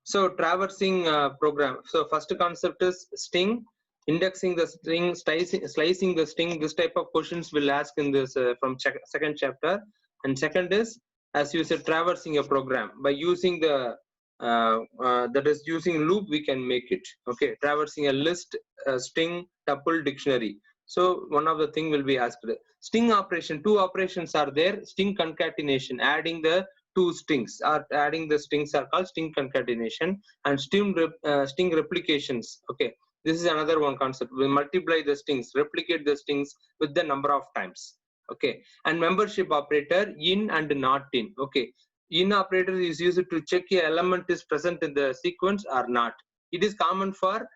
So traversing program. So first concept is string, indexing the string, slicing the string. This type of questions will ask in this from second chapter. And second is, as you said, traversing a program by using the that is using loop we can make it. Okay, traversing a list, string, tuple, dictionary. So one of the thing will be asked. String operation, two operations are there. String concatenation, adding the two strings, or adding the strings are called string concatenation, and string replications. Okay, this is another one concept. We multiply the strings, replicate the strings with the number of times. Okay, and membership operator, in and not in. Okay, in operator is used to check a element is present in the sequence or not. It is common for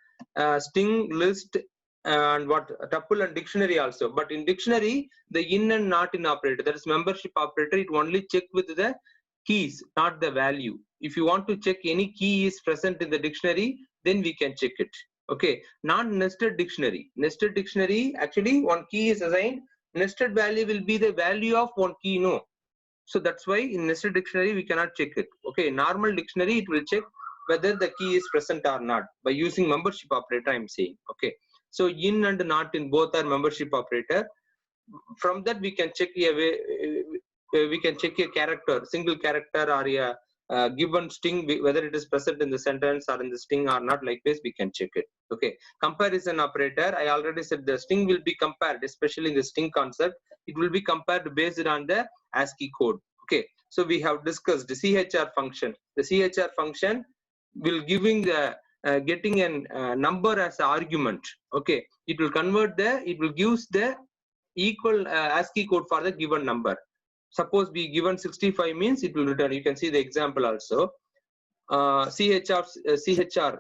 string, list, and what tuple and dictionary also. But in dictionary, the in and not in operator, that is membership operator, it only check with the keys, not the value. If you want to check any key is present in the dictionary, then we can check it. Okay, non-nested dictionary. Nested dictionary, actually one key is assigned, nested value will be the value of one key, no. So that's why in nested dictionary we cannot check it. Okay, normal dictionary it will check whether the key is present or not by using membership operator, I'm saying. Okay, so in and not in both are membership operator. From that we can check a character, single character, or a given string, whether it is present in the sentence or in the string or not. Likewise we can check it. Okay, comparison operator, I already said the string will be compared, especially in the string concept, it will be compared based on the ASCII code. Okay, so we have discussed the CHR function. The CHR function will giving the getting a number as an argument. Okay, it will convert it will gives the equal ASCII code for the given number. Suppose we given 65 means it will return. You can see the example also. CHR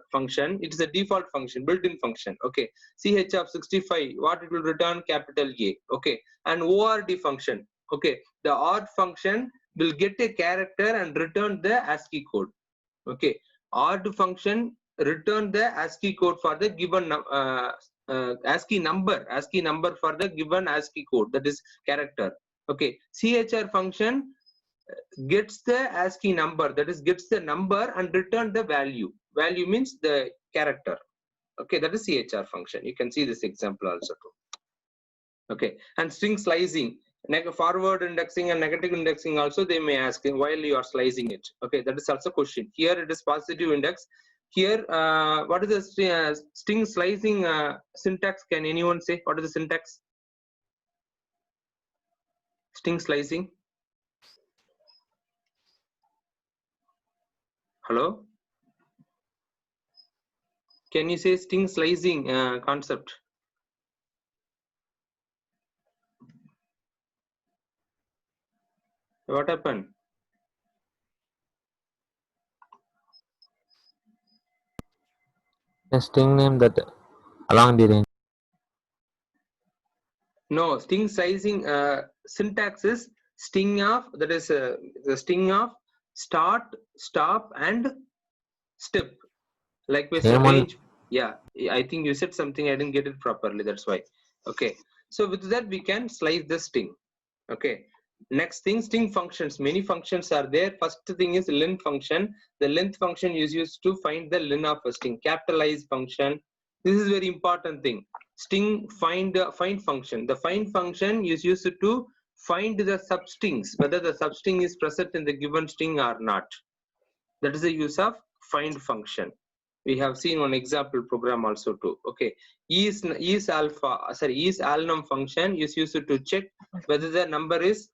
function, it is a default function, built-in function. Okay, CHR 65, what it will return? Capital A. Okay, and ORD function. Okay, the ORD function will get a character and return the ASCII code. Okay, ORD function return the ASCII code for the given ASCII number for the given ASCII code, that is character. Okay, CHR function gets the ASCII number, that is gets the number and return the value. Value means the character. Okay, that is CHR function. You can see this example also too. Okay, and string slicing, forward indexing and negative indexing also they may ask while you are slicing it. Okay, that is also question. Here it is positive index. Here what is the string slicing syntax? Can anyone say what is the syntax? String slicing. Hello, can you say string slicing concept? What happened? A string name that along the range. No, string slicing syntax is string of, that is the string of start, stop, and step. Likewise, range. Yeah, I think you said something. I didn't get it properly. That's why. Okay, so with that we can slice the string. Okay. Next thing, string functions. Many functions are there. First thing is len function. The length function is used to find the len of a string. Capitalize function. This is very important thing. String find function. The find function is used to find the substrings, whether the substring is present in the given string or not. That is the use of find function. We have seen one example program also too. Okay, is alnum function is used to check whether the number is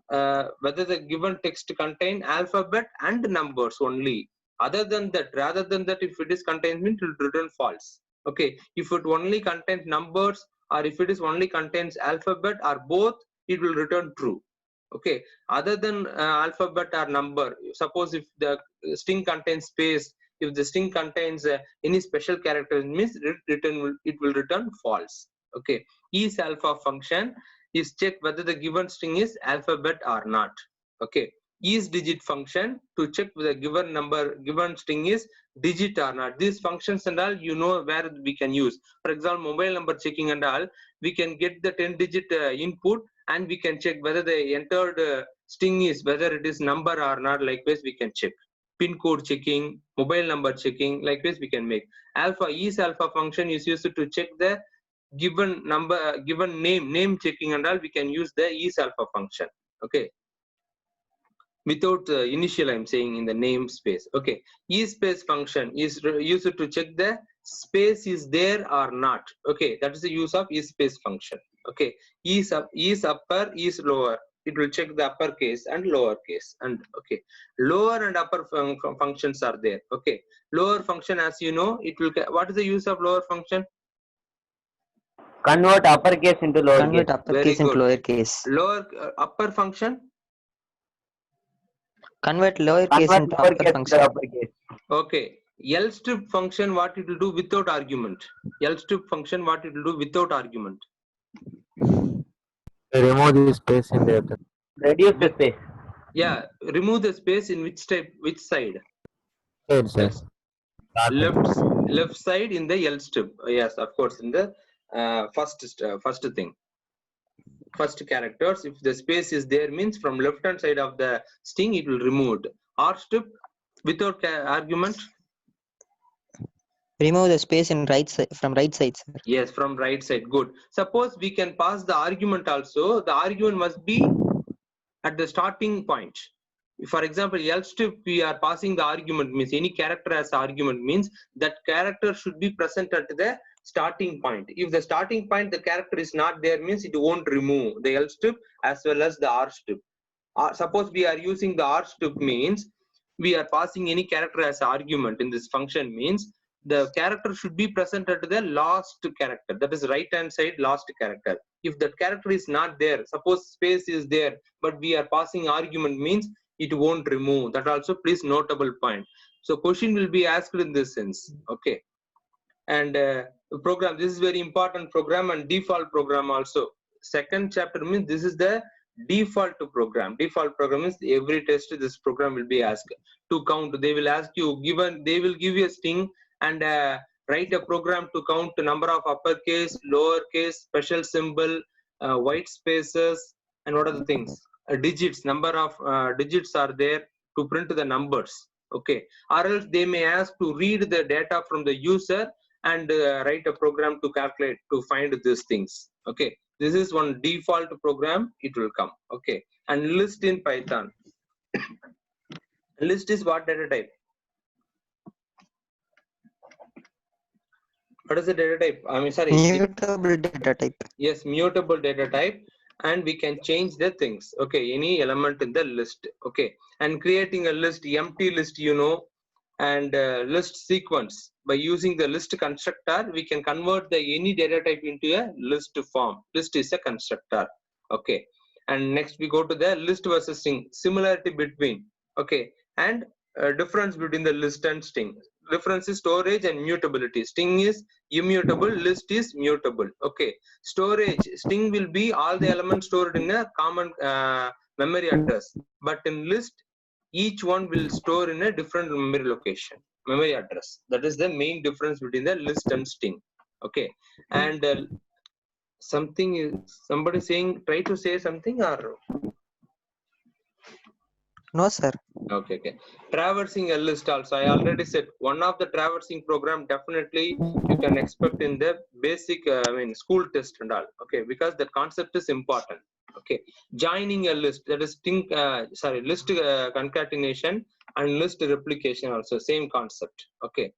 whether the given text contain alphabet and numbers only. Other than that, rather than that, if it is contains, it will return false. Okay, if it only contains numbers, or if it is only contains alphabet or both, it will return true. Okay, other than alphabet or number, suppose if the string contains space, if the string contains any special character, means it will return false. Okay, is alpha function is check whether the given string is alphabet or not. Okay, is digit function to check whether given number, given string is digit or not. These functions and all, you know where we can use. For example, mobile number checking and all, we can get the 10-digit input and we can check whether the entered string is, whether it is number or not. Likewise we can check pin code checking, mobile number checking. Likewise we can make alpha. Is alpha function is used to check the given number, given name checking and all. We can use the is alpha function. Okay, without initial, I'm saying in the namespace. Okay, space function is used to check the space is there or not. Okay, that is the use of space function. Okay, is upper, is lower, it will check the uppercase and lowercase. And okay, lower and upper functions are there. Okay, lower function, as you know, it will, what is the use of lower function? Convert uppercase into lowercase. Convert uppercase into lowercase. Lower upper function, Convert lowercase into upper function. okay. L strip function, what it will do without argument? L strip function, what it will do without argument? Remove the space in there. Reduce the space. Yeah, remove the space in which type, which side? Yes. Left side in the L strip. Yes, of course, in the first thing, first characters. If the space is there, means from left hand side of the string it will remove it. R strip without argument. Remove the space in right side, from right side, sir. Yes, from right side. Good. Suppose we can pass the argument also. The argument must be at the starting point. For example, L strip, we are passing the argument, means any character as argument, means that character should be present at the starting point. If the starting point, the character is not there, means it won't remove the L strip as well as the R strip. Suppose we are using the R strip, means we are passing any character as argument in this function, means the character should be present at the last character, that is right hand side last character. If that character is not there, suppose space is there but we are passing argument, means it won't remove. That also please notable point. So question will be asked in this sense. Okay, and program, this is very important program, and default program also. Second chapter means this is the default program. Default program is every test this program will be asked to count. They will ask you, given, they will give you a string and write a program to count the number of uppercase, lowercase, special symbol, white spaces, and what are the things? Digits, number of digits are there to print the numbers. Okay, or else they may ask to read the data from the user and write a program to calculate, to find these things. Okay, this is one default program, it will come. Okay, and list in Python. List is what data type? What is the data type? I mean, sorry. Mutable data type. Yes, mutable data type, and we can change the things. Okay, any element in the list. Okay, and creating a list, empty list, you know, and list sequence. By using the list constructor, we can convert the any data type into a list form. List is a constructor. Okay, and next we go to the list versus string. Similarity between. Okay, and difference between the list and string. Difference is storage and mutability. String is immutable, list is mutable. Okay, storage, string will be all the elements stored in a common memory address, but in list each one will store in a different memory location, memory address. That is the main difference between the list and string. Okay, and something is, somebody saying, try to say something, or No, sir. okay. Traversing a list also, I already said one of the traversing program definitely you can expect in the basic school test and all. Okay, because that concept is important. Okay, joining a list, that is list concatenation and list replication also same concept. Okay,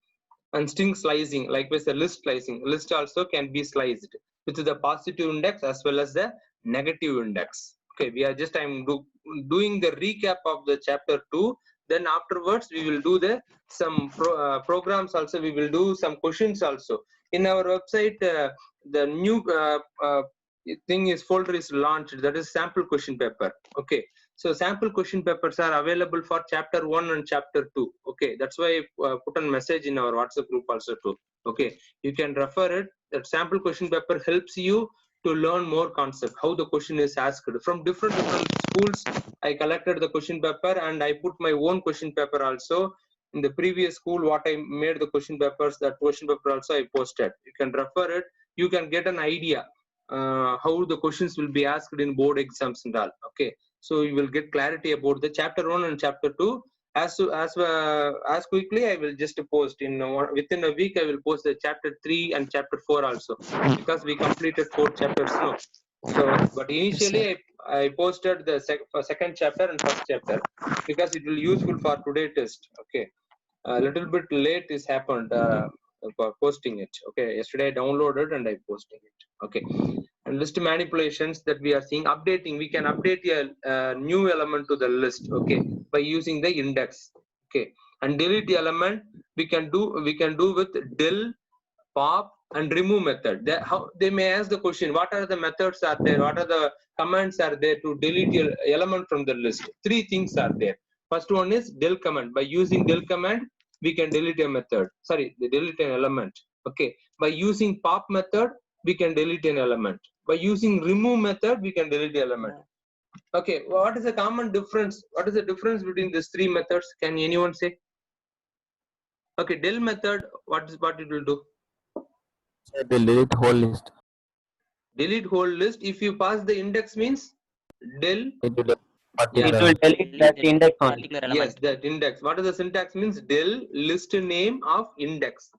and string slicing, likewise the list slicing. List also can be sliced with the positive index as well as the negative index. Okay, we are just, I'm doing the recap of the chapter 2. Then afterwards we will do the some programs also. We will do some questions also. In our website, the new thing is folder is launched. That is sample question paper. Okay, so sample question papers are available for chapter 1 and chapter 2. Okay, that's why I put a message in our WhatsApp group also too. Okay, you can refer it. That sample question paper helps you to learn more concept, how the question is asked. From different schools, I collected the question paper and I put my own question paper also. In the previous school, what I made the question papers, that question paper also I posted. You can refer it. You can get an idea how the questions will be asked in board exams and all. Okay, so you will get clarity about the chapter 1 and chapter 2. as quickly I will just post in within a week. I will post the chapter 3 and chapter 4 also, because we completed 4 chapters now. So, but initially I posted the second chapter and first chapter because it will useful for today test. Okay, a little bit late is happened for posting it. Okay, yesterday I downloaded and I posting it. Okay, and list manipulations that we are seeing, updating, we can update a new element to the list. Okay, by using the index. Okay, and delete the element we can do with del, pop, and remove method. How they may ask the question, what are the methods are there, what are the commands are there to delete an element from the list? 3 things are there. First one is del command. By using del command we can delete a method, sorry, delete an element. Okay, by using pop method we can delete an element. By using remove method we can delete the element. Okay, what is the common difference, what is the difference between these 3 methods? Can anyone say? Okay, del method, what it will do? Sir, they delete whole list. Delete whole list. If you pass the index means del. It will Yeah. particular. It will delete that index only. Yes, Element. that index. What is the syntax means? Del list name of index.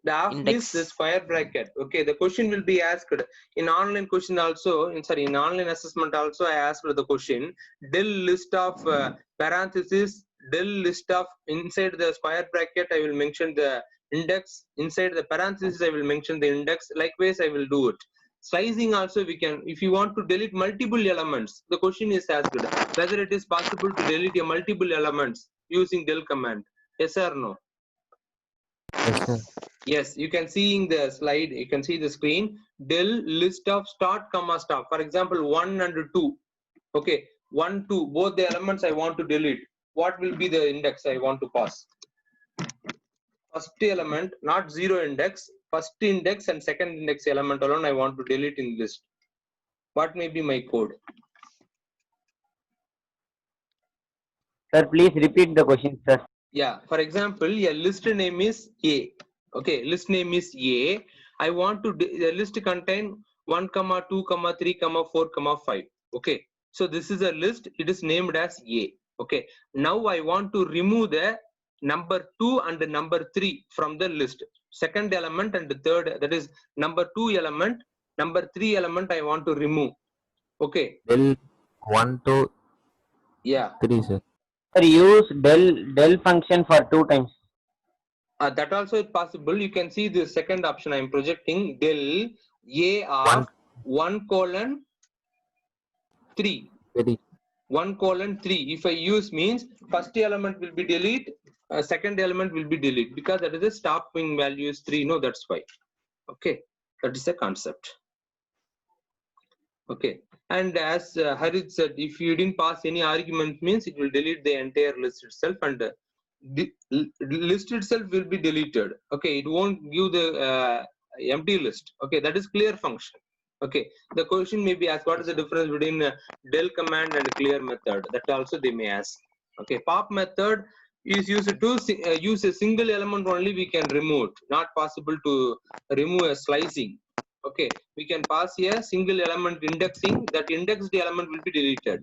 The of Index. means the square bracket. Okay, the question will be asked in online question also. In online assessment also, I asked the question. Del list of parenthesis. Del list of inside the square bracket. I will mention the index. Inside the parenthesis, I will mention the index. Likewise, I will do it. Slicing also we can, if you want to delete multiple elements, the question is asked whether it is possible to delete a multiple elements using del command. Yes or no? Yes, sir. Yes, you can see in the slide, you can see the screen, del list of start comma stop. For example, 1 and 2. Okay, 1, 2, both the elements I want to delete. What will be the index I want to pass? First element, not 0 index, first index and second index element alone I want to delete in list. What may be my code? Sir, please repeat the question, sir. Yeah, for example, a list name is A. Okay, list name is A. I want to, the list contain 1, 2, 3, 4, 5. Okay, so this is a list, it is named as A. Okay, now I want to remove the number 2 and the number 3 from the list. Second element and the third, that is number 2 element, number 3 element I want to remove. Okay. Del 1, 2, Yeah. 3, sir. Sir, use del function for 2 times. That also is possible. You can see the second option I am projecting, del A of 1 colon 3. 1 colon 3. If I use means first element will be delete, second element will be delete, because that is the stopping value is 3. No, that's why. Okay, that is the concept. Okay, and as Harit said, if you didn't pass any argument means it will delete the entire list itself, and the list itself will be deleted. Okay, it won't give the empty list. Okay, that is clear function. Okay, the question may be asked, what is the difference between del command and clear method? That also they may ask. Okay, pop method is used to use a single element only we can remove it. Not possible to remove a slicing. Okay, we can pass here single element indexing, that indexed element will be deleted.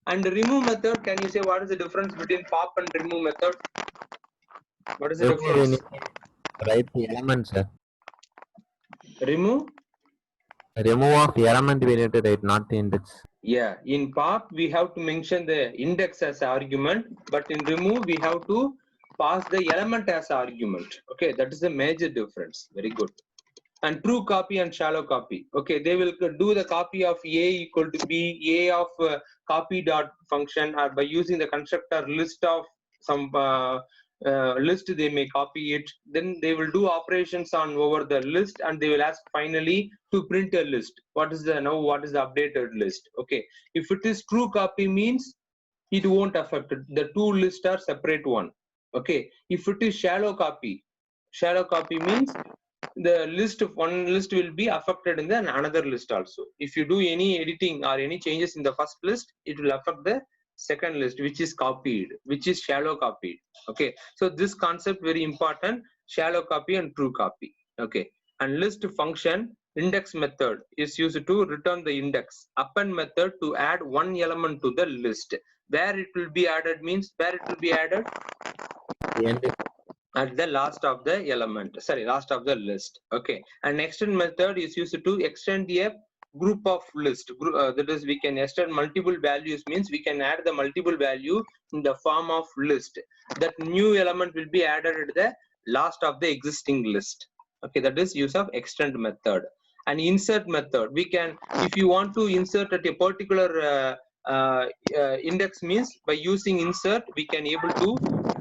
And remove method, can you say what is the difference between pop and remove method? What is the difference? Write the element, sir. Remove? Remove of element we need to write, not the index. Yeah, in pop we have to mention the index as argument, but in remove we have to pass the element as argument. Okay, that is the major difference. Very good. And true copy and shallow copy. Okay, they will do the copy of A equal to B, A of copy dot function, or by using the constructor list of some list, they may copy it. Then they will do operations on over the list, and they will ask finally to print a list. What is the now? What is the updated list? Okay, if it is true copy means it won't affect it. The two lists are separate one. Okay, if it is shallow copy means the list of one list will be affected in the another list also. If you do any editing or any changes in the first list, it will affect the second list which is copied, which is shallow copied. Okay, so this concept very important, shallow copy and true copy. Okay, and list function index method is used to return the index. Append method to add one element to the list. Where it will be added means where it will be added at the last of the element, sorry, last of the list. Okay, and extend method is used to extend a group of list. That is, we can extend multiple values means we can add the multiple value in the form of list. That new element will be added at the last of the existing list. Okay, that is use of extend method. And insert method, we can, if you want to insert at a particular index means by using insert we can able to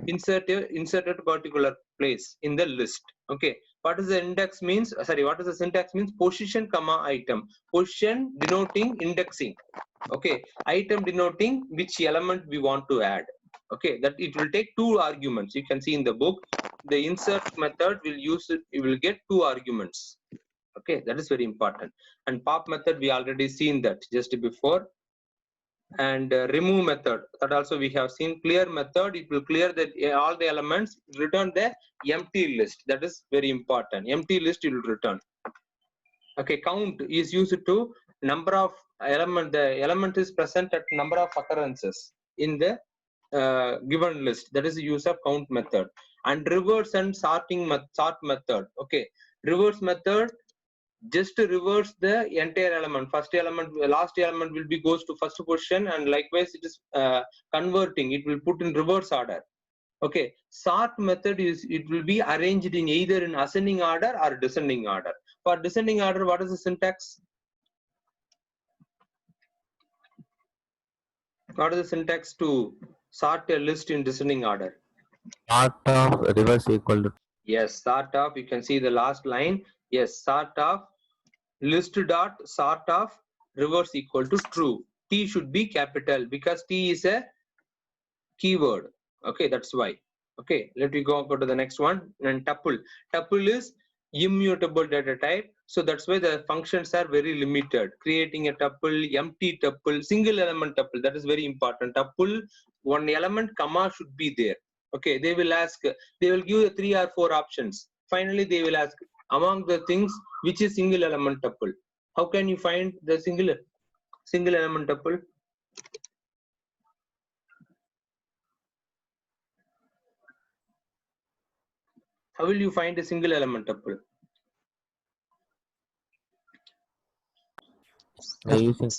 insert at a particular place in the list. Okay, what is the index means, sorry, what is the syntax means? Position comma item, position denoting indexing, okay, item denoting which element we want to add. Okay, that it will take two arguments. You can see in the book the insert method will use it, it will get two arguments. Okay, that is very important. And pop method we already seen that just before. And remove method, that also we have seen. Clear method, it will clear that all the elements, return the empty list. That is very important. Empty list it will return. Okay, count is used to number of element, the element is present at number of occurrences in the given list. That is the use of count method. And reverse and sorting sort method. Okay, reverse method just reverse the entire element. First element, last element will be goes to first position, and likewise it is converting, it will put in reverse order. Okay, sort method is, it will be arranged in either in ascending order or descending order. For descending order, what is the syntax? What is the syntax to sort a list in descending order? Sort of reverse equal to. Yes, sort of, you can see the last line. Yes, sort of list dot sort of reverse equal to true. T should be capital because T is a keyword. Okay, that's why. Okay, let me go to the next one. And tuple. Tuple is immutable data type. So that's why the functions are very limited. Creating a tuple, empty tuple, single element tuple. That is very important. Tuple, one element, comma should be there. Okay, they will ask, they will give you 3 or 4 options. Finally, they will ask among the things which is single element tuple. How can you find the single element tuple? How will you find a single element tuple? By using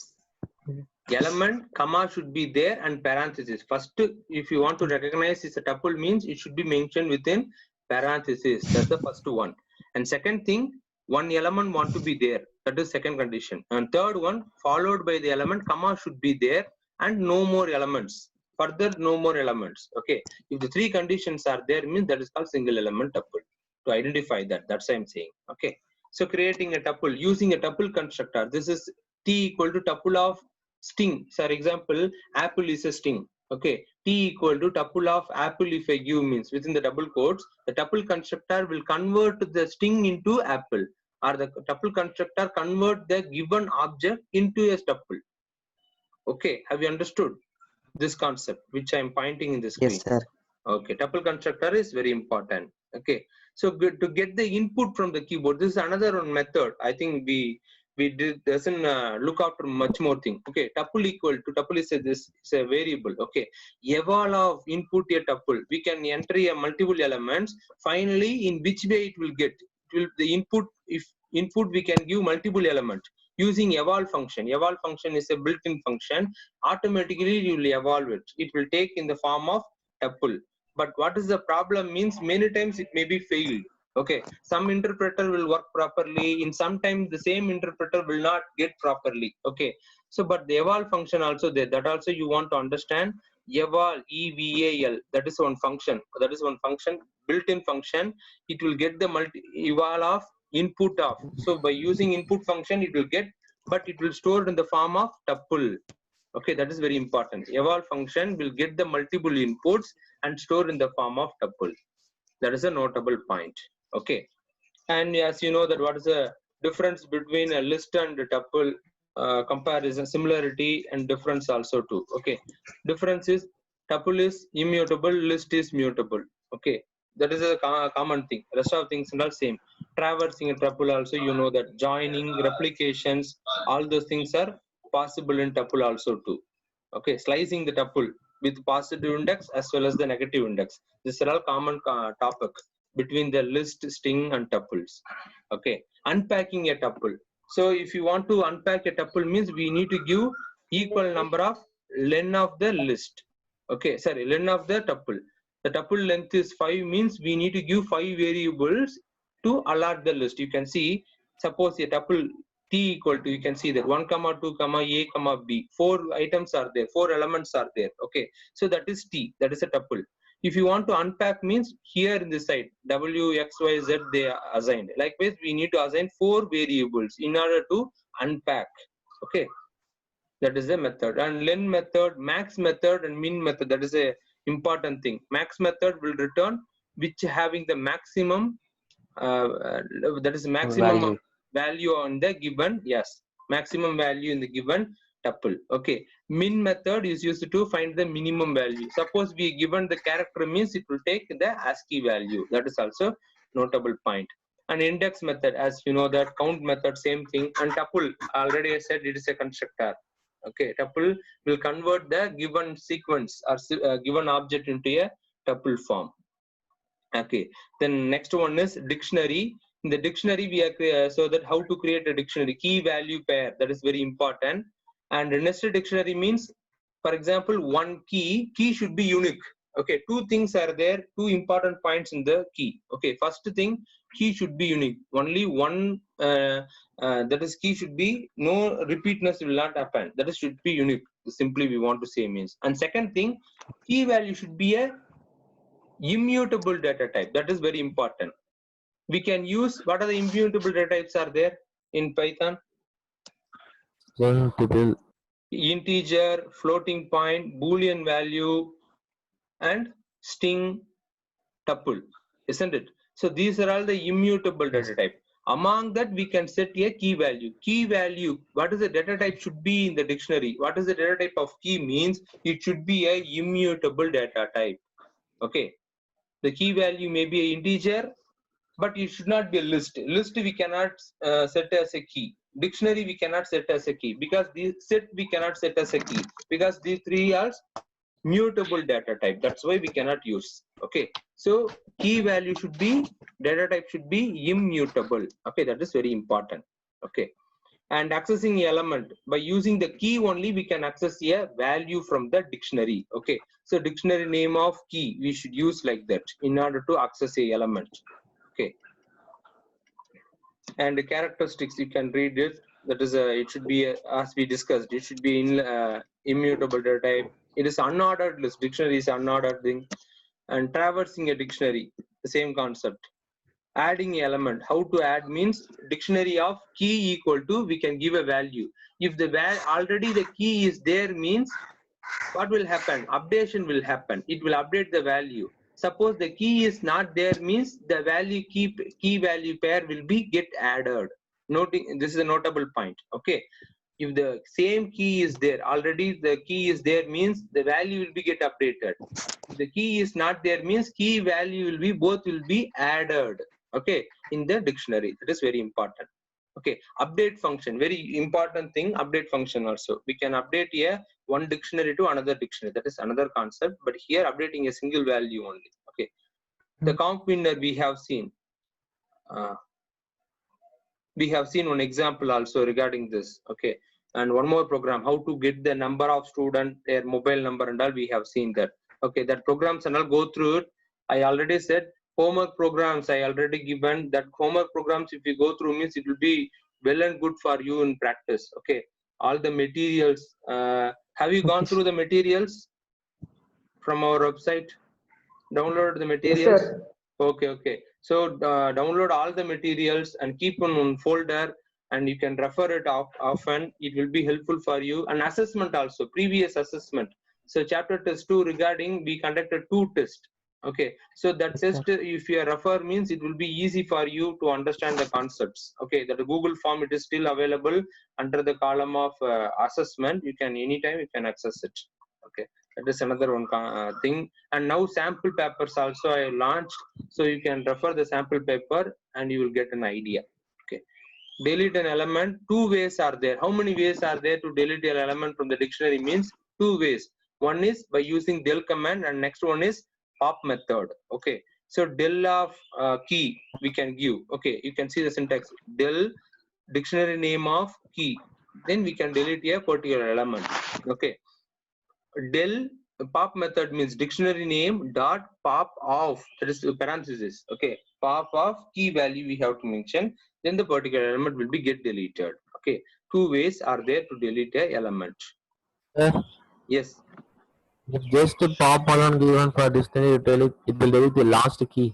Element, comma should be there and parenthesis. First, if you want to recognize it's a tuple means it should be mentioned within parenthesis. That's the first one. And second thing, one element want to be there. That is second condition. And third one, followed by the element, comma should be there and no more elements. Further, no more elements. Okay. If the 3 conditions are there, means that is called single element tuple. To identify that, that's what I'm saying. Okay. So creating a tuple using a tuple constructor. This is T equal to tuple of string. For example, apple is a string. Okay, T equal to tuple of apple if I give means within the double quotes, the tuple constructor will convert the string into apple, or the tuple constructor convert the given object into a tuple. Okay, have you understood this concept which I am pointing in the screen? Yes, sir. Okay, tuple constructor is very important. Okay, so good to get the input from the keyboard. This is another one method. I think we doesn't look after much more thing. Okay, tuple equal to tuple is this is a variable. Okay, eval of input a tuple. We can enter a multiple elements. Finally, in which way it will get? It will the input. If input we can give multiple elements using eval function. Eval function is a built-in function. Automatically you will evolve it. It will take in the form of tuple. But what is the problem means many times it may be failed. Okay, some interpreter will work properly, in sometimes the same interpreter will not get properly. Okay, so but the eval function also there, that also you want to understand. Eval, eval, that is one function, built-in function. It will get the eval of input of, so by using input function it will get, but it will store in the form of tuple. Okay, that is very important. Eval function will get the multiple inputs and store in the form of tuple. That is a notable point. Okay, and as you know that what is the difference between a list and a tuple comparison, similarity and difference also too. Okay, difference is tuple is immutable, list is mutable. Okay, that is a common thing. Rest of things are all same. Traversing a tuple also, you know that joining, replications, all those things are possible in tuple also too. Okay, slicing the tuple with positive index as well as the negative index. These are all common topic between the list, string, and tuples. Okay, unpacking a tuple. So if you want to unpack a tuple means we need to give equal number of len of the list. Okay, sorry, len of the tuple. The tuple length is 5 means we need to give 5 variables to allot the list. You can see, suppose a tuple t equal to, you can see that 1 comma 2 comma a comma b, 4 items are there, 4 elements are there. Okay, so that is t, that is a tuple. If you want to unpack means here in this side w, x, y, z they are assigned. Likewise, we need to assign 4 variables in order to unpack. Okay, that is a method. And len method, max method, and min method, that is a important thing. Max method will return which having the maximum that is maximum value on the given, yes, maximum value in the given tuple. Okay, min method is used to find the minimum value. Suppose we given the character means it will take the ASCII value. That is also notable point. And index method, as you know, that count method, same thing. And tuple, already I said it is a constructor. Okay, tuple will convert the given sequence or given object into a tuple form. Okay, then next one is dictionary. In the dictionary we are so that how to create a dictionary, key value pair, that is very important. And a nested dictionary means, for example, one key should be unique. Okay, 2 things are there, 2 important points in the key. Okay, first thing, key should be unique, only one that is key should be, no repeatness will not happen, that is should be unique, simply we want to say means. And second thing, key value should be a immutable data type, that is very important. We can use, what are the immutable data types are there in Python? Tuple, Integer, floating point, boolean value, and string, tuple, isn't it? So these are all the immutable data type. Among that we can set a key value. Key value, what is the data type should be in the dictionary? What is the data type of key means? It should be a immutable data type. Okay, the key value may be an integer, but it should not be a list. List we cannot set as a key. Dictionary we cannot set as a key, because the set we cannot set as a key, because these 3 are mutable data type. That's why we cannot use. Okay, so key value should be, data type should be immutable. Okay, that is very important. Okay, and accessing element, by using the key only we can access a value from the dictionary. Okay, so dictionary name of key we should use like that in order to access a element. Okay, and the characteristics you can read it, that is it should be as we discussed, it should be in immutable data type. It is unordered list, dictionary is unordered thing. And traversing a dictionary, the same concept. Adding element, how to add means, dictionary of key equal to, we can give a value. If the already the key is there means, what will happen? Updation will happen, it will update the value. Suppose the key is not there means, the value key value pair will be get added. Noting, this is a notable point. Okay, if the same key is there, already the key is there means the value will be get updated. If the key is not there means key value will be, both will be added. Okay, in the dictionary, that is very important. Okay, update function, very important thing. Update function also, we can update a one dictionary to another dictionary, that is another concept, but here updating a single value only. Okay, the comp winner we have seen one example also regarding this. Okay, and one more program, how to get the number of student, their mobile number and all, we have seen that. Okay, that programs and all, go through it. I already said homework programs I already given. That homework programs if you go through means, it will be well and good for you in practice. Okay, all the materials, have you gone through the materials from our website? Download the materials? Yes, sir. Okay, so download all the materials and keep on one folder, and you can refer it often. It will be helpful for you. And assessment also, previous assessment. So chapter test 2 regarding, we conducted 2 tests. Okay, so that test, if you refer means, it will be easy for you to understand the concepts. Okay, that Google form, it is still available under the column of assessment. You can anytime you can access it. Okay, that is another one thing. And now sample papers also I launched, so you can refer the sample paper and you will get an idea. Okay, delete an element, 2 ways are there. How many ways are there to delete an element from the dictionary means, Two ways. One is by using del command, and next one is pop method. Okay, so del of key we can give. Okay, you can see the syntax: del dictionary name of key, then we can delete a particular element. Okay, del pop method means dictionary name dot pop of, that is parenthesis. Okay, pop of key value we have to mention, then the particular element will be get deleted. Okay, two ways are there to delete a element. Yes. If just a pop alone given for dictionary, it will delete the last key.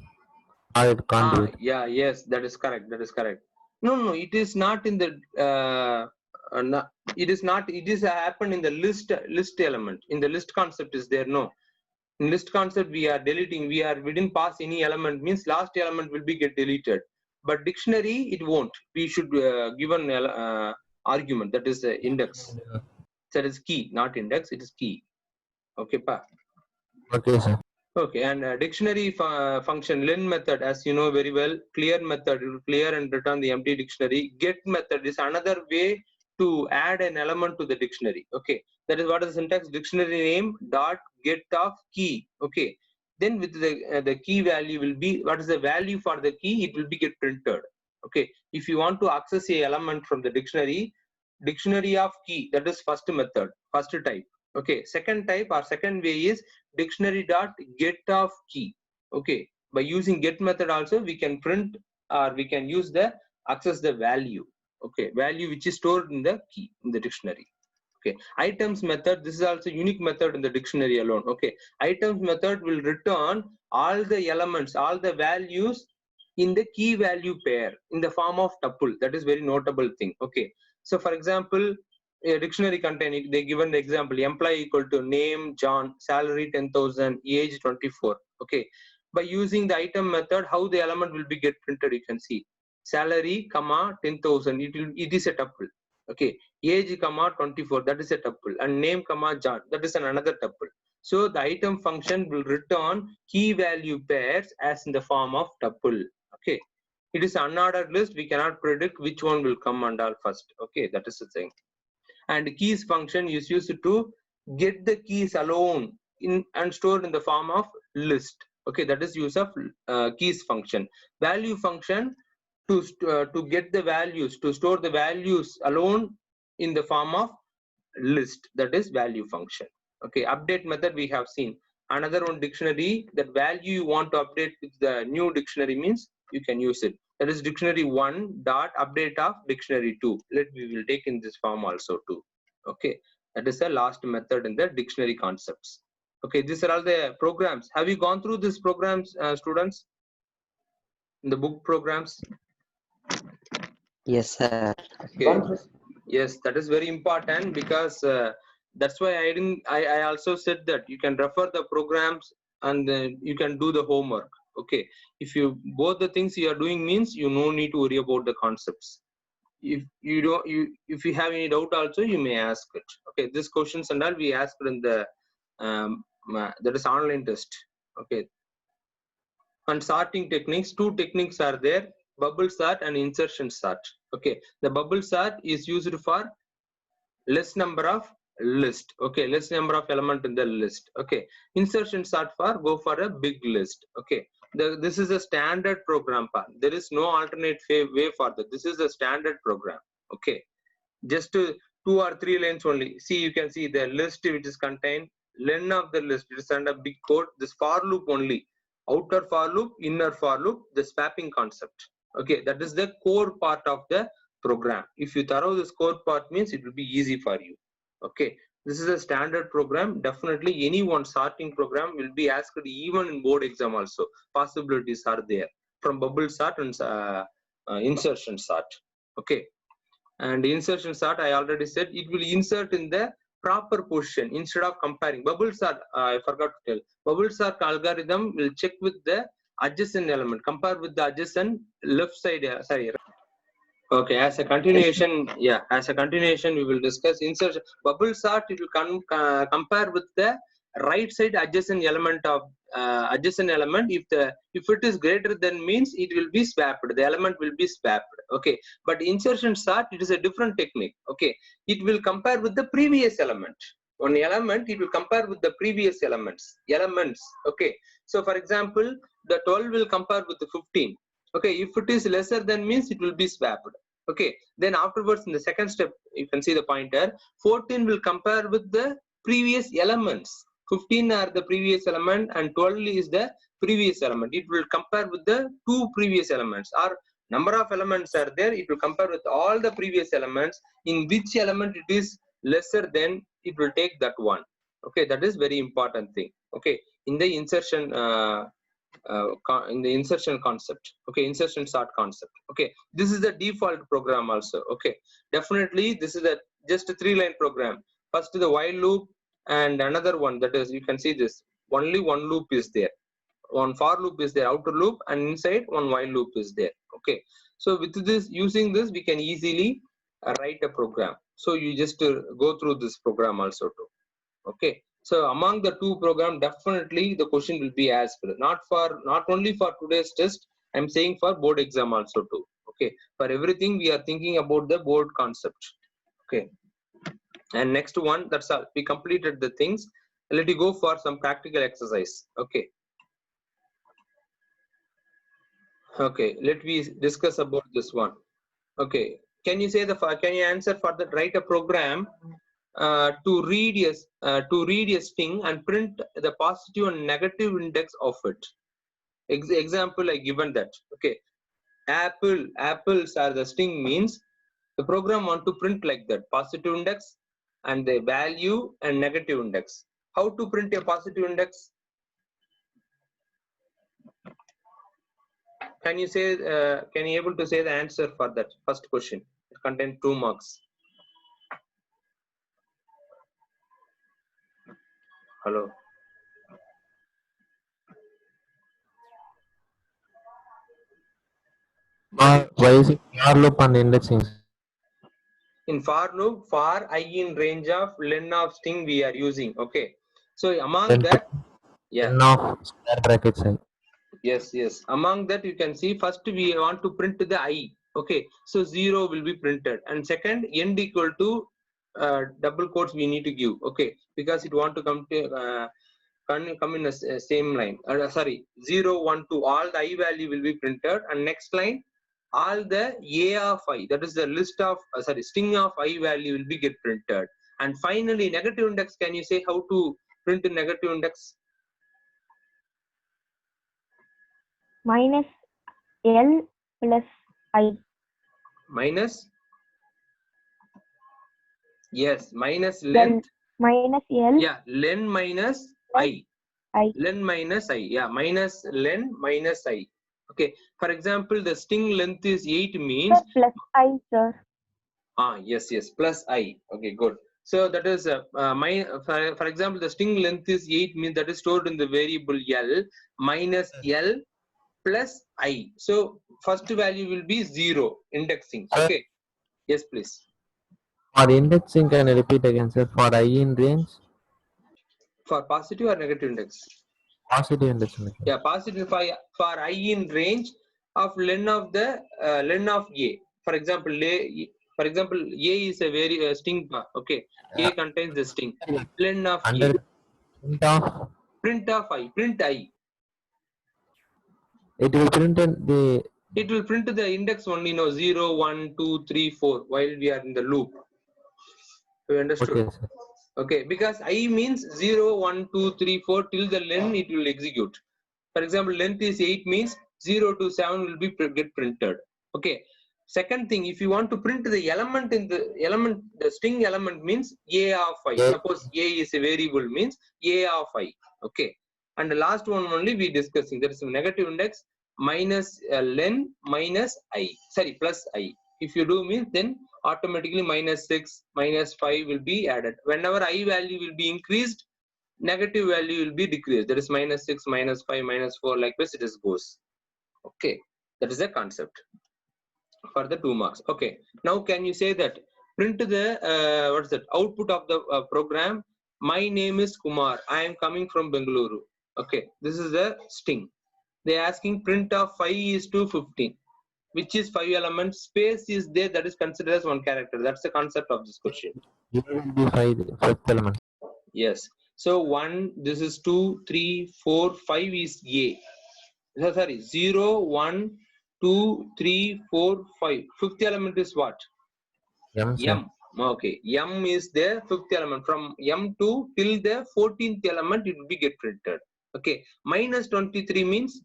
Or it can't do it. Yeah, yes, that is correct. That is correct. No, it is not in the. It is not. It is happened in the list element. In the list concept is there. No, in list concept we are deleting. We didn't pass any element. Means last element will be get deleted. But dictionary it won't. We should give an argument, that is index. That is key, not index. It is key. Okay, pa. Okay, sir. Okay, and dictionary function len method, as you know very well, clear method, it will clear and return the empty dictionary. Get method is another way to add an element to the dictionary. Okay, that is what is the syntax: dictionary name dot get of key. Okay, then with the key value will be, what is the value for the key, it will be get printed. Okay, if you want to access a element from the dictionary of key, that is first method, first type. Okay, second type or second way is dictionary dot get of key. Okay, by using get method also we can print, or we can use the access the value. Okay, value which is stored in the key in the dictionary. Okay, items method, this is also unique method in the dictionary alone. Okay, items method will return all the elements, all the values in the key value pair in the form of tuple. That is very notable thing. Okay, so for example, a dictionary containing, they given the example: employee equal to name John, salary 10,000, age 24. Okay, by using the item method, how the element will be get printed, you can see salary comma 10,000, it is a tuple. Okay, age comma 24, that is a tuple, and name comma John, that is another tuple. So the item function will return key value pairs as in the form of tuple. Okay, it is unordered list, we cannot predict which one will come and all first. Okay, that is the thing. And keys function is used to get the keys alone in and stored in the form of list. Okay, that is use of keys function. Value function to get the values, to store the values alone in the form of list, that is value function. Okay, update method we have seen. Another one, dictionary, that value you want to update with the new dictionary means you can use it. That is dictionary 1 dot update of dictionary 2. We will take in this form also too. Okay, that is the last method in the dictionary concepts. Okay, these are all the programs. Have you gone through these programs, students, in the book programs? Yes, sir. Okay, yes, that is very important, because that's why I also said that you can refer the programs and you can do the homework. Okay, if you both the things you are doing means you no need to worry about the concepts. If you don't, if you have any doubt also, you may ask it. Okay, these questions and all we asked in the that is online test. Okay, and sorting techniques, two techniques are there: bubble sort and insertion sort. Okay, the bubble sort is used for less number of list. Okay, less number of element in the list. Okay, insertion sort for go for a big list. Okay, this is a standard program part. There is no alternate way for that. This is a standard program. Okay, just 2 or 3 lines only. See, you can see the list which is contained, len of the list, it is under big code. This for loop only, outer for loop, inner for loop, the swapping concept. Okay, that is the core part of the program. If you thorough this core part means it will be easy for you. Okay, this is a standard program. Definitely any one sorting program will be asked even in board exam also. Possibilities are there from bubble sort and insertion sort. Okay, and insertion sort I already said, it will insert in the proper position instead of comparing. Bubble sort, I forgot to tell, bubble sort algorithm will check with the adjacent element, compare with the adjacent left side, sorry. Okay, as a continuation, yeah, as a continuation we will discuss insertion. Bubble sort, it will compare with the right side adjacent element of adjacent element. If it is greater than means it will be swapped, the element will be swapped. Okay, but insertion sort, it is a different technique. Okay, it will compare with the previous element. one element, it will compare with the previous elements. Okay, so for example, the 12 will compare with the 15. Okay, if it is lesser than means it will be swapped. Okay, then afterwards in the second step, you can see the pointer, 14 will compare with the previous elements. 15 are the previous element and 12 is the previous element. It will compare with the two previous elements, or number of elements are there, it will compare with all the previous elements. In which element it is lesser, then it will take that one. Okay, that is very important thing. Okay, in the insertion concept. Okay, insertion sort concept. Okay, this is the default program also. Okay, definitely this is a just a 3-line program. First the while loop, and another one, that is, you can see this, only one loop is there, one for loop is there, outer loop, and inside one while loop is there. Okay, so with this, using this, we can easily write a program. So you just go through this program also too. Okay, so among the two program, definitely the question will be asked, not only for today's test, I'm saying for board exam also too. Okay, for everything we are thinking about the board concept. Okay, and next one, that's all, we completed the things. Let you go for some practical exercise. Okay, okay, let me discuss about this one. Okay, can you say can you answer for that? Write a program to read a string and print the positive and negative index of it. Example I given that. Okay, apples are the string, means the program want to print like that, positive index and the value and negative index. How to print a positive index? Can you say can you able to say the answer for that first question? It contains 2 marks. Hello. Why is it for loop and indexing? In for loop, for I in range of len of string we are using. Okay, so among Then that, yeah, n of square brackets I. yes, among that you can see, first we want to print the I. Okay, so 0 will be printed, and second, end equal to double quotes we need to give. Okay, because it want to come to come in a same line. Sorry, 0 1 2, all the I value will be printed, and next line, all the a of I, that is the list of string of I value will be get printed. And finally, negative index, can you say how to print a negative index? minus L plus I. Minus, yes, minus length, minus L. yeah, len minus I. Len minus I, yeah, minus len minus I. Okay, for example, the string length is 8, means Sir, plus I, sir. Yes, plus I. Okay, good. So that is for example, the string length is 8, means that is stored in the variable L minus L plus I. So first value will be 0, indexing. Okay, yes, please. For indexing, can you repeat again, sir? For I in range? For positive or negative index? Positive indexing. Yeah, positive for I in range of len of the len of A. For example, A is a very string. Okay, A contains the string. Len of Under A. Print of I. Print I. It will print the. It will print the index only, 0, 1, 2, 3, 4 while we are in the loop. You understood? Okay, sir. Okay, because I means 0, 1, 2, 3, 4 till the len it will execute. For example, length is 8, means 0 to 7 will be get printed. Okay. Second thing, if you want to print the element in the string element, means a of I. Suppose a is a variable, means a of I. Okay. And the last one only we discussing, there is a negative index minus len minus I. Sorry, plus I. If you do, means then automatically minus 6, minus 5 will be added. Whenever I value will be increased, negative value will be decreased. That is minus 6, minus 5, minus 4, like this it is goes. Okay, that is the concept for the 2 marks. Okay, now can you say that print the what is that output of the program? My name is Kumar, I am coming from Bengaluru. Okay, this is the string. They are asking print of 5 is to 15, which is 5 elements. Space is there, that is considered as 1 character. That's the concept of this question. It will be 5 fifth element. Yes. So 1, this is 2, 3, 4, 5 is A. No, sorry, 0, 1, 2, 3, 4, 5. Fifth element is what? M, sir. M. Okay. M is the fifth element. From M to till the 14th element, it will be get printed. Okay. Minus 23 means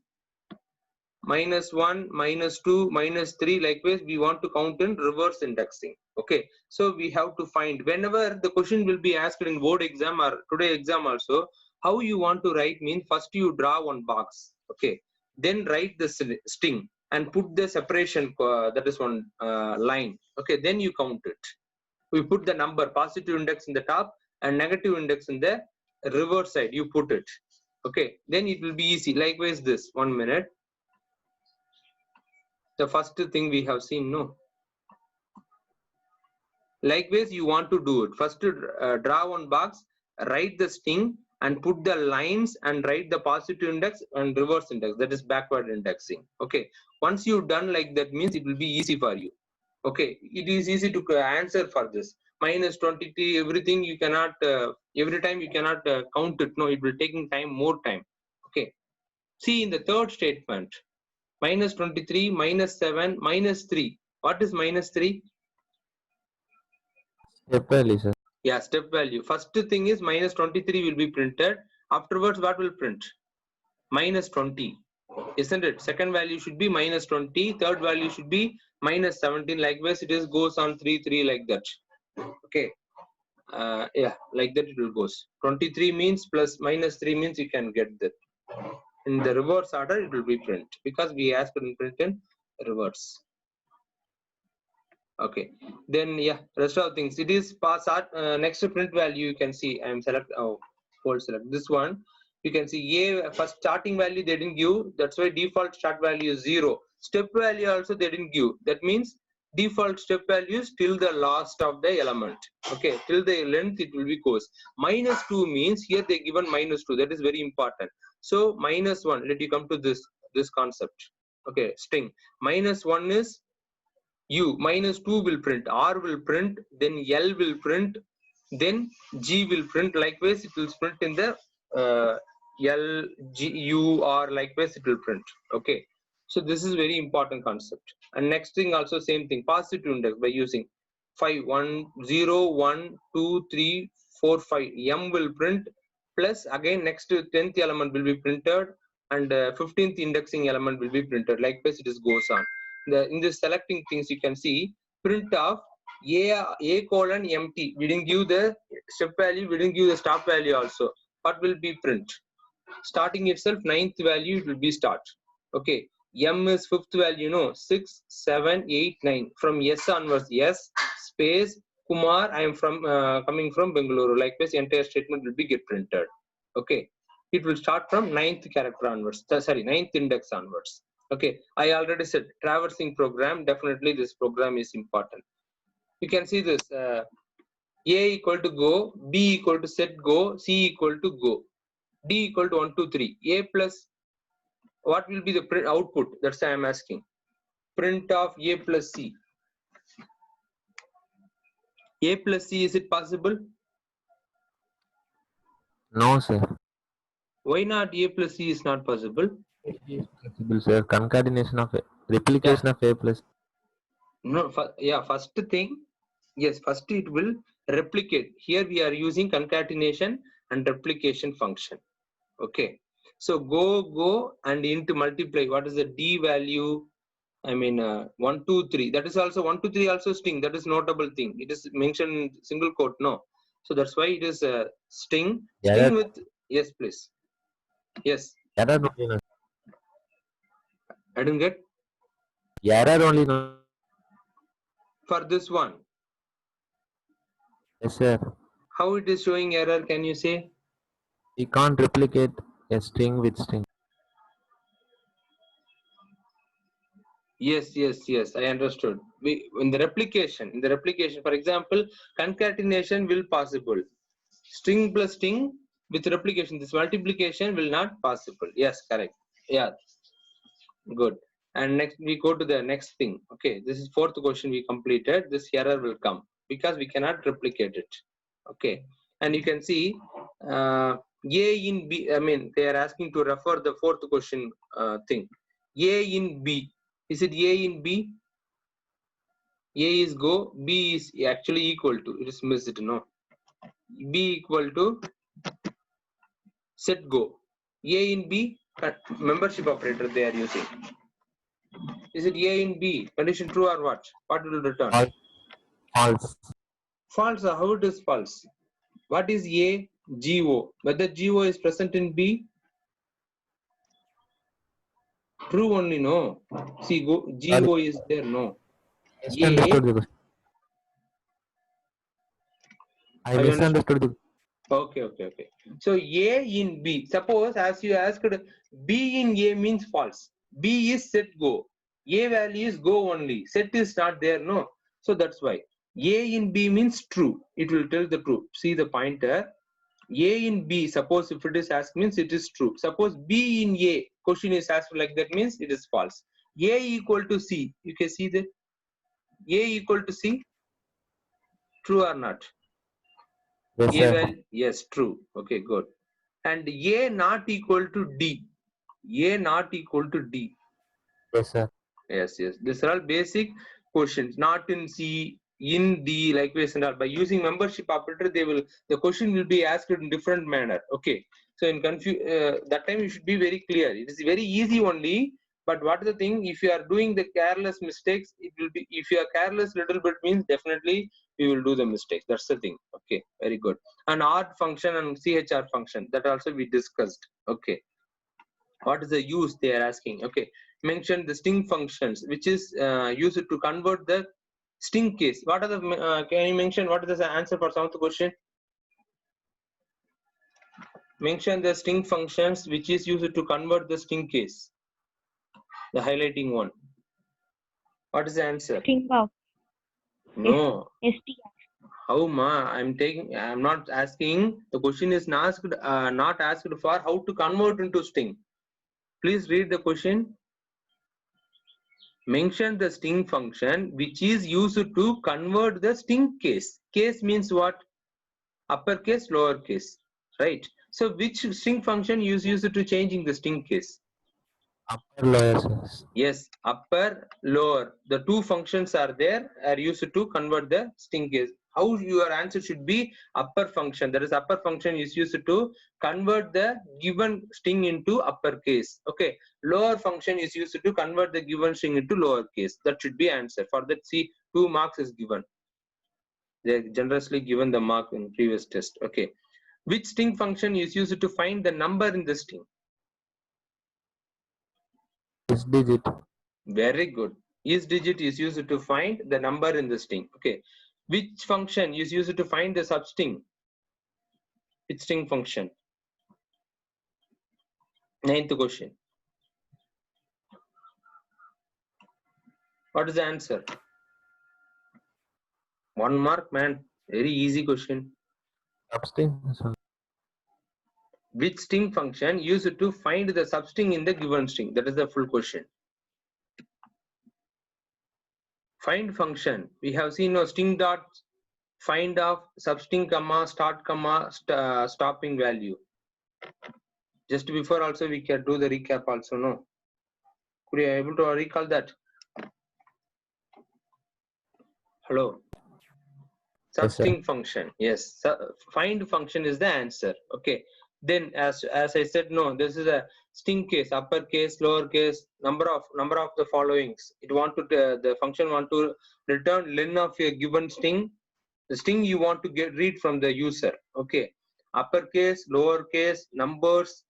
minus 1, minus 2, minus 3. Likewise, we want to count in reverse indexing. Okay. So we have to find whenever the question will be asked in board exam or today exam also, how you want to write means first you draw one box. Okay. Then write the string and put the separation, that is one line. Okay. Then you count it. We put the number positive index in the top and negative index in the reverse side. You put it. Okay. Then it will be easy. Likewise, this 1 minute. The first thing we have seen, no. Likewise, you want to do it. First, draw one box, write the string, and put the lines and write the positive index and reverse index. That is backward indexing. Okay. Once you've done like that, means it will be easy for you. Okay. It is easy to answer for this. Minus 23, everything you cannot. Every time you cannot count it. No, it will taking time, more time. Okay. See in the third statement. Minus 23, minus 7, minus 3. What is minus 3? Step value, sir. Yeah, step value. First thing is minus 23 will be printed. Afterwards, what will print? Minus 20. Isn't it? Second value should be minus 20. Third value should be minus 17. Likewise, it is goes on 3, 3 like that. Okay. Yeah, like that it will goes. 23 means plus minus 3 means you can get that. In the reverse order, it will be print because we asked to print in reverse. Okay, then yeah, rest of things it is pass art. Next to print value, you can see I am select hold select this one. You can see a first starting value they didn't give, that's why default start value is 0. Step value also they didn't give, that means default step value is till the last of the element. Okay, till the length it will be goes. Minus 2 means here they given minus 2, that is very important. So minus 1, let you come to this concept. Okay, string minus 1 is U, minus 2 will print, R will print, then L will print, then G will print. Likewise, it will print in the L, G, U, R. Likewise, it will print. Okay. So this is very important concept. And next thing also same thing, positive index by using 5, 1, 0, 1, 2, 3, 4, 5. M will print plus again next to 10th element will be printed and 15th indexing element will be printed. Likewise, it is goes on. In this selecting things you can see print of a colon empty. We didn't give the step value, we didn't give the stop value also. What will be print? Starting itself 9th value it will be start. Okay, M is 5th value, no, 6, 7, 8, 9. From S onwards, S space Kumar, I am from coming from Bengaluru. Likewise, entire statement will be get printed. Okay, it will start from 9th character onwards. Sorry, 9th index onwards. Okay, I already said traversing program. Definitely, this program is important. You can see this A equal to go, B equal to set go, C equal to go, D equal to 1, 2, 3. A plus what will be the print output? That's why I'm asking. Print of A plus C. A plus C, is it possible? No, sir. Why not A plus C is not possible? Possible, sir. Concatenation of replication of A plus. No, yeah, first thing, yes, first it will replicate. Here we are using concatenation and replication function. Okay, so go and into multiply. What is the D value? I mean 1, 2, 3. That is also 1, 2, 3 also string. That is notable thing. It is mentioned in single quote. No, so that's why it is a string. String with yes, please. Yes. Error only. No. I didn't get. Error only. No. For this one. Yes, sir. How it is showing error? Can you say? We can't replicate a string with string. Yes, I understood. In the replication, for example, concatenation will possible. String plus string with replication, this multiplication will not possible. Yes, correct. Yeah, good. And next we go to the next thing. Okay, this is fourth question we completed. This error will come because we cannot replicate it. Okay, And you can see A in B, I mean, they are asking to refer the fourth question thing. A in B. Is it A in B? A is go, B is actually equal to, it is missed, no. B equal to set go. A in B, membership operator they are using. Is it A in B? Condition true or what? What will return? False. False. False. How it is false? What is A? GO. Whether GO is present in B? True only, no. See, GO is there, no. Misunderstood the question. I misunderstood the. Okay. So A in B. Suppose as you asked, B in A means false. B is set go. A value is go only. Set is not there, no. So that's why. A in B means true. It will tell the truth. See the pointer. A in B, suppose if it is asked means it is true. Suppose B in A, question is asked like that means it is false. A equal to C. You can see that. A equal to C. True or not? Yes, A sir. value, yes, true. Okay, good. And A not equal to D. A not equal to D. Yes, sir. Yes. These are all basic questions. Not in C, in D, likewise and all. By using membership operator, the question will be asked in different manner. Okay. So in that time you should be very clear. It is very easy only. But what is the thing? If you are doing the careless mistakes, it will be. If you are careless little bit means definitely we will do the mistakes. That's the thing. Okay, very good. An odd function and CHR function, that also we discussed. Okay, what is the use they are asking? Okay, mention the string functions which is used to convert the string case. What are the can you mention what is the answer for some of the question? Mention the string functions which is used to convert the string case, the highlighting one. What is the answer? String of No. STR. How ma? I'm not asking. The question is not asked for how to convert into string. Please read the question. Mention the string function which is used to convert the string case. Case means what? Uppercase, lowercase, right? So which string function is used to changing the string case? Upper lower, sir. Yes, upper, lower. The two functions are used to convert the string case. How your answer should be upper function. That is, upper function is used to convert the given string into uppercase. Okay. Lower function is used to convert the given string into lowercase. That should be answer. For that, see, 2 marks is given. They are generously given the mark in previous test. Okay. Which string function is used to find the number in the string? Is digit. Very good. Is digit is used to find the number in the string. Okay. Which function is used to find the substring? Which string function? 9th question. What is the answer? 1 mark, man. Very easy question. Substring. Which string function used to find the substring in the given string? That is the full question. Find function. We have seen no string dot find of substring comma start comma stopping value. Just before also we can do the recap also, no? Could you able to recall that? Hello. Substring function. Yes. Find function is the answer. Okay. Then as I said, no, this is a string case, uppercase, lowercase, number of the followings. It want to the function want to return len of a given string. The string you want to read from the user. Okay. Uppercase, lowercase, numbers,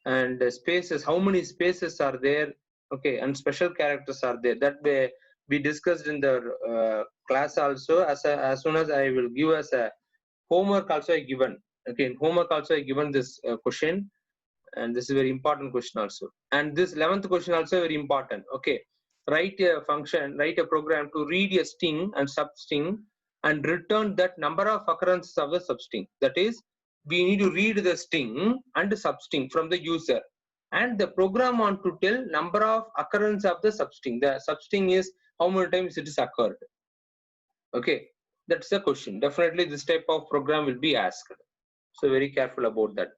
and spaces. How many spaces are there? Okay, and special characters are there. That way we discussed in the class also. As soon as I will give as a homework also I given. Okay, in homework also I given this question, and this is very important question also. And this 11th question also very important. Okay, write a function, write a program to read a string and substring and return that number of occurrences of the substring. That is, we need to read the string and the substring from the user, and the program want to tell number of occurrence of the substring. The substring is how many times it is occurred. Okay, that's the question. Definitely this type of program will be asked. So very careful about that.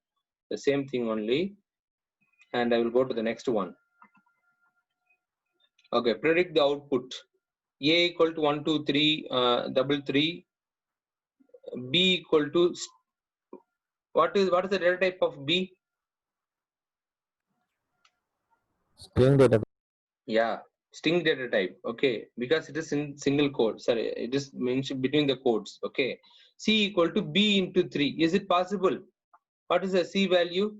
The same thing only. And I will go to the next one. Okay, predict the output. A equal to 1, 2, 3, 3. B equal to, what is the data type of B? String data. Yeah, string data type. Okay, because it is in single quote. Sorry, it is mentioned between the quotes. Okay, C equal to B into 3. Is it possible? What is the C value?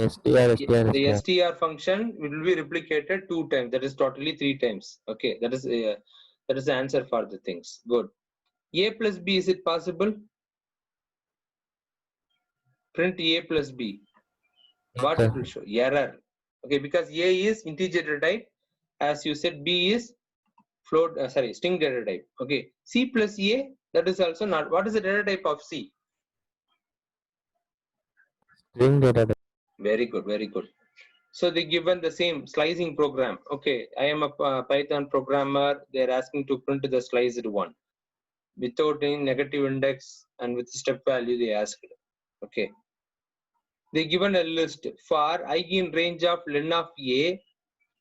str. The str function will be replicated 2 times. That is totally 3 times. Okay, that is the answer for the things. Good. A plus B, is it possible? Print A plus B. What it will show? Error. Okay, because A is integer data type, as you said. B is float. String data type. Okay. C plus A, that is also not. What is the data type of C? String data type. Very good. Very good. So they given the same slicing program. Okay, I am a Python programmer. They are asking to print the sliced one without any negative index and with step value they asked. Okay. They given a list for I in range of len of A.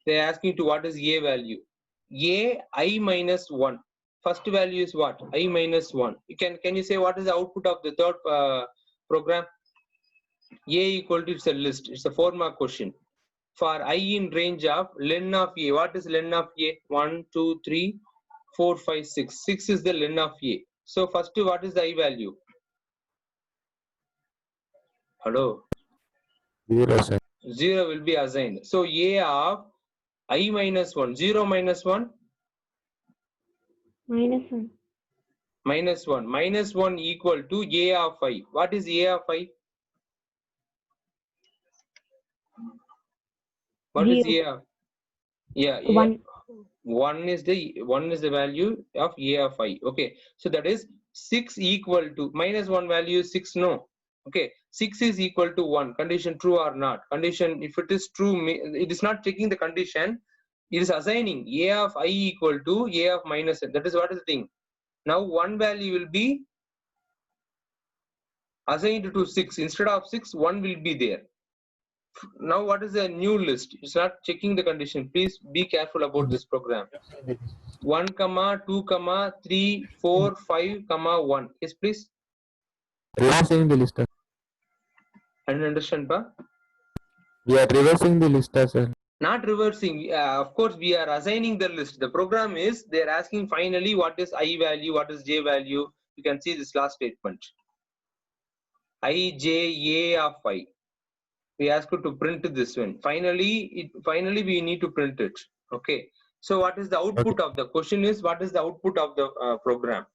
They are asking to what is A value. A I minus 1. First value is what? I minus 1. Can you say what is the output of the third program? A equal to, it's a list. It's a 4-mark question. For I in range of len of A. What is len of A? 1, 2, 3, 4, 5, 6. 6 is the len of A. So first, what is the I value? Hello? 0, sir. 0 will be assigned. So A of I minus 1. 0 minus 1? -1. Minus 1. Minus 1 equal to A of I. What is A of I? What is A of? Yeah, A. 1. 1 is the value of A of I. Okay, so that is 6 equal to minus 1 value is 6. No. Okay, 6 is equal to 1. Condition true or not? Condition, if it is true, it is not checking the condition. It is assigning A of I equal to A of minus n. That is what is the thing. Now 1 value will be assigned to 6. Instead of 6, 1 will be there. Now what is the new list? It's not checking the condition. Please be careful about this program. 1, 2, 3, 4, 5, 1. Yes, please. Reversing the list. I don't understand, pa? We are reversing the list, sir. Not reversing. Of course, we are assigning the list. The program is, they are asking finally what is I value, what is J value. You can see this last statement. I, J, A of I. We ask you to print this one. Finally we need to print it. Okay. So what is the output of the question is, what is the output of the program?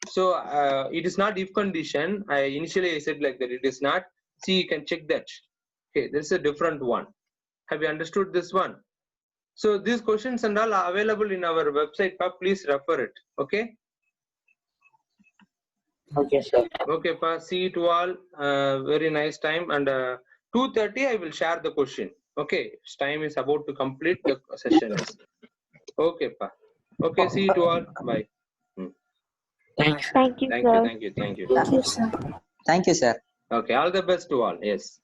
So it is not if condition. Initially I said like that. It is not. See, you can check that. Okay, this is a different one. Have you understood this one? So these questions and all are available in our website. Please refer it. Okay. Okay, sir. Okay, pa. See you to all. Very nice time. And 2:30 I will share the question. Okay, time is about to complete the session. Okay, pa. Okay, see you to all. Bye. Thanks. Thank you, Thank sir. you, thank you, thank you. Thank you, sir. Okay, all the best to all. Yes.